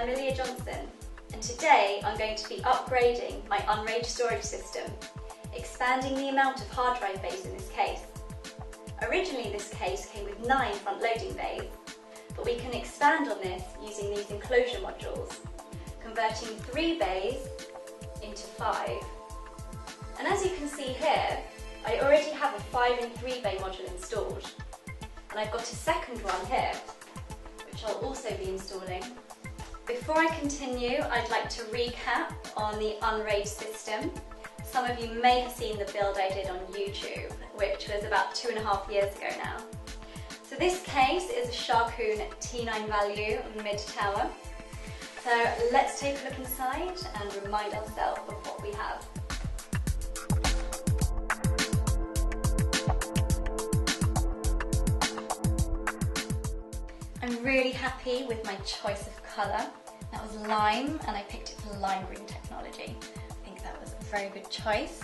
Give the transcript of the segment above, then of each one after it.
I'm Lilia Johnson, and today I'm going to be upgrading my unRAID storage system, expanding the amount of hard drive bays in this case. Originally this case came with 9 front-loading bays, but we can expand on this using these enclosure modules, converting 3 bays into 5. And as you can see here, I already have a 5 and 3 bay module installed, and I've got a second one here, which I'll also be installing. Before I continue, I'd like to recap on the unRAID system. Some of you may have seen the build I did on YouTube, which was about 2.5 years ago now. So this case is a Sharkoon T9 value mid-tower. So let's take a look inside and remind ourselves of what we have. I'm really happy with my choice of colour. That was lime, and I picked it for lime green technology. I think that was a very good choice.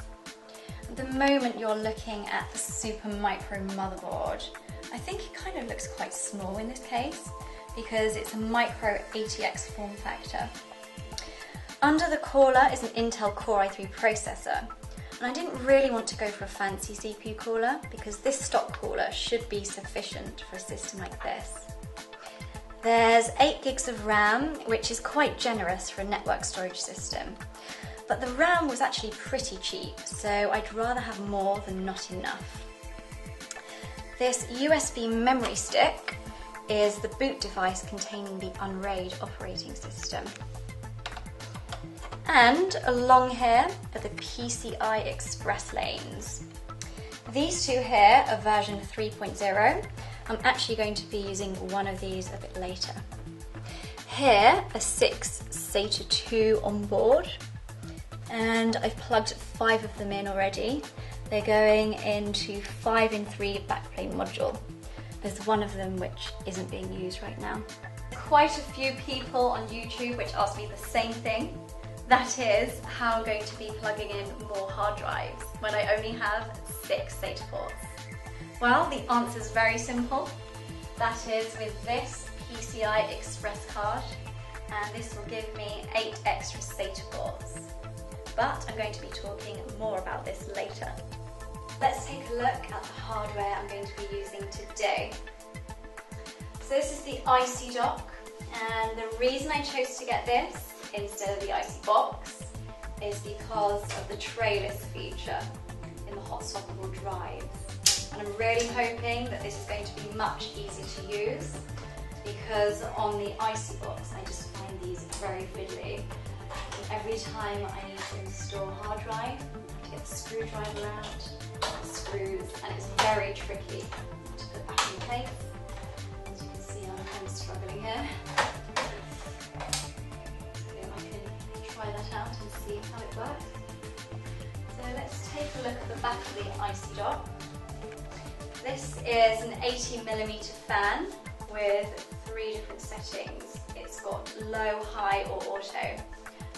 At the moment you're looking at the super micro motherboard. I think it kind of looks quite small in this case because it's a micro ATX form factor. Under the cooler is an Intel Core i3 processor, and I didn't really want to go for a fancy CPU cooler because this stock cooler should be sufficient for a system like this. There's 8 gigs of RAM, which is quite generous for a network storage system. But the RAM was actually pretty cheap, so I'd rather have more than not enough. This USB memory stick is the boot device containing the unRAID operating system. And along here are the PCI Express lanes. These two here are version 3.0. I'm actually going to be using one of these a bit later. Here are 6 SATA 2 on board, and I've plugged 5 of them in already. They're going into 5 in 3 backplane module. There's one of them which isn't being used right now. Quite a few people on YouTube which ask me the same thing. That is, how I'm going to be plugging in more hard drives when I only have 6 SATA ports. Well, the answer is very simple. That is with this PCI Express card, and this will give me 8 extra SATA ports. But I'm going to be talking more about this later. Let's take a look at the hardware I'm going to be using today. So this is the IC dock, and the reason I chose to get this instead of the IC box is because of the trayless feature in the hot swappable drives. And I'm really hoping that this is going to be much easier to use because on the IC box I just find these very fiddly. And every time I need to install a hard drive, I have to get the screwdriver out, screws, and it's very tricky to put back in place. As you can see, I'm kind of struggling here. So I can try that out and see how it works. So let's take a look at the back of the IC dock. This is an 80mm fan with 3 different settings. It's got low, high or auto.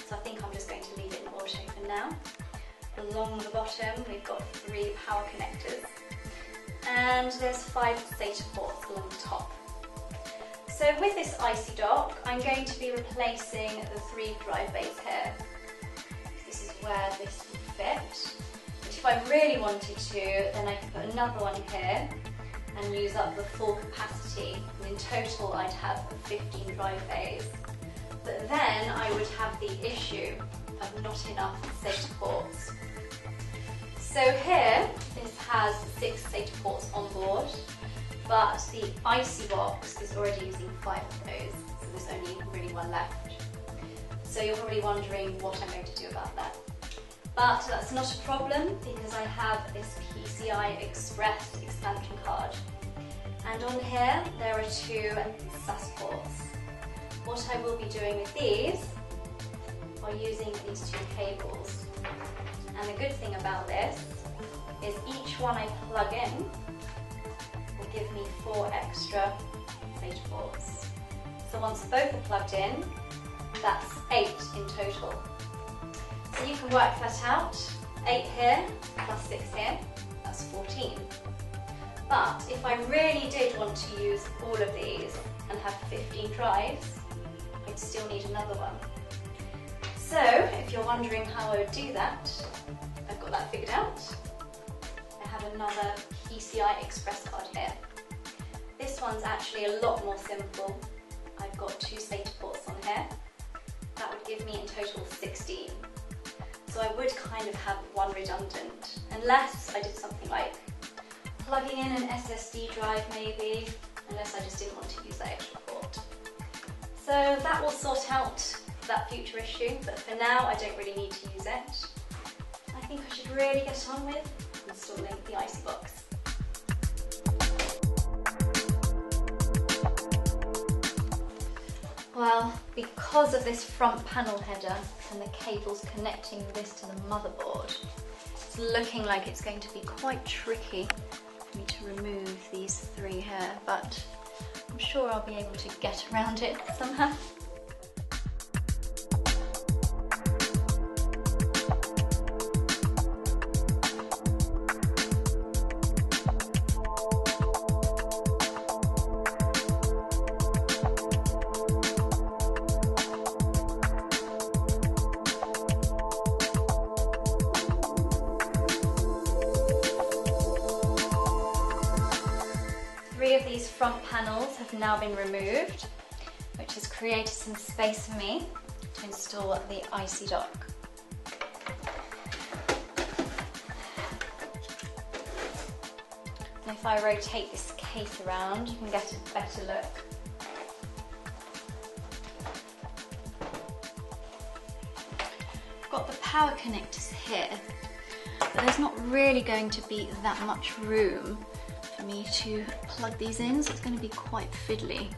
So I think I'm just going to leave it in auto for now. Along the bottom we've got 3 power connectors. And there's 5 SATA ports along the top. So with this IC dock, I'm going to be replacing the 3 drive bays here. This is where this will fit. If I really wanted to, then I could put another one here and use up the full capacity. And in total I'd have 15 drive bays. But then I would have the issue of not enough SATA ports. So here, this has 6 SATA ports on board, but the IC box is already using 5 of those, so there's only really 1 left. So you're probably wondering what I'm going to do about that. But that's not a problem because I have this PCI Express expansion card. And on here there are 2 SAS ports. What I will be doing with these are using these 2 cables. And the good thing about this is each one I plug in will give me 4 extra SATA ports. So once both are plugged in, that's 8 in total. So you can work that out. 8 here plus 6 here, that's 14. But if I really did want to use all of these and have 15 drives, we'd still need another one. So if you're wondering how I would do that, I've got that figured out. I have another PCI Express card here. This one's actually a lot more simple. I've got 2 SATA ports on here. That would give me in total 16. So I would kind of have one redundant, unless I did something like plugging in an SSD drive maybe, unless I just didn't want to use that extra port. So that will sort out that future issue, but for now I don't really need to use it. I think I should really get on with installing the IC box. Well, because of this front panel header and the cables connecting this to the motherboard, it's looking like it's going to be quite tricky for me to remove these 3 here, but I'm sure I'll be able to get around it somehow. Three of these front panels have now been removed, which has created some space for me to install the IC dock. And if I rotate this case around, you can get a better look. I've got the power connectors here, but there's not really going to be that much room for me to plug these in, so it's going to be quite fiddly.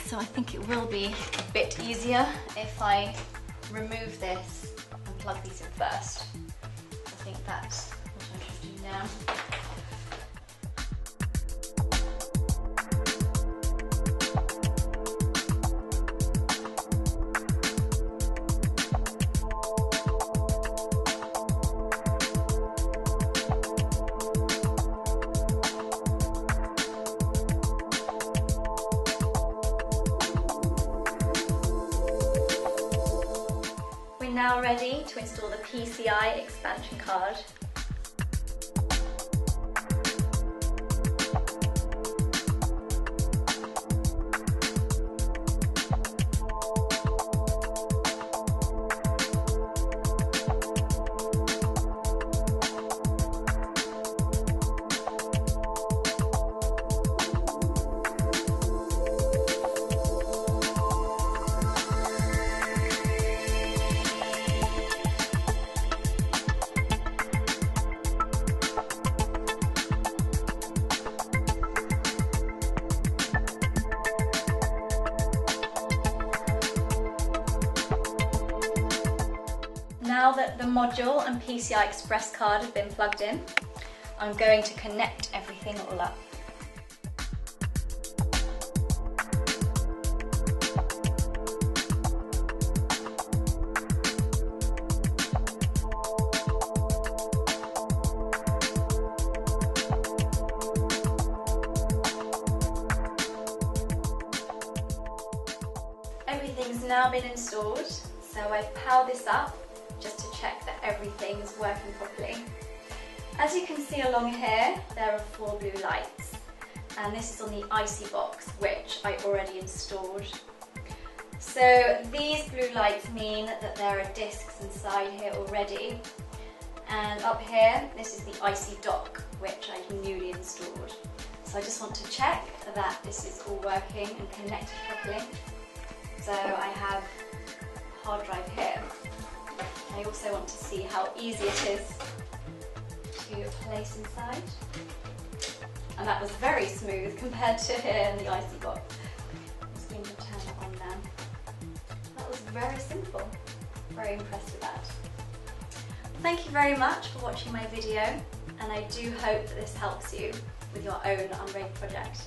So I think it will be a bit easier if I remove this and plug these in first. I think that's what I should do now. Now ready to install the PCI expansion card. Now that the module and PCI Express card have been plugged in, I'm going to connect everything all up. Everything's now been installed, so I've powered this up just to check that everything is working properly. As you can see along here, there are 4 blue lights, and this is on the IC box, which I already installed. So these blue lights mean that there are discs inside here already, and up here, this is the IC dock, which I've newly installed. So I just want to check that this is all working and connected properly. So I have a hard drive here. I also want to see how easy it is to place inside. And that was very smooth compared to here in the IC box. I'm just going to turn it on now. That was very simple. Very impressed with that. Thank you very much for watching my video, and I do hope that this helps you with your own unRAID project.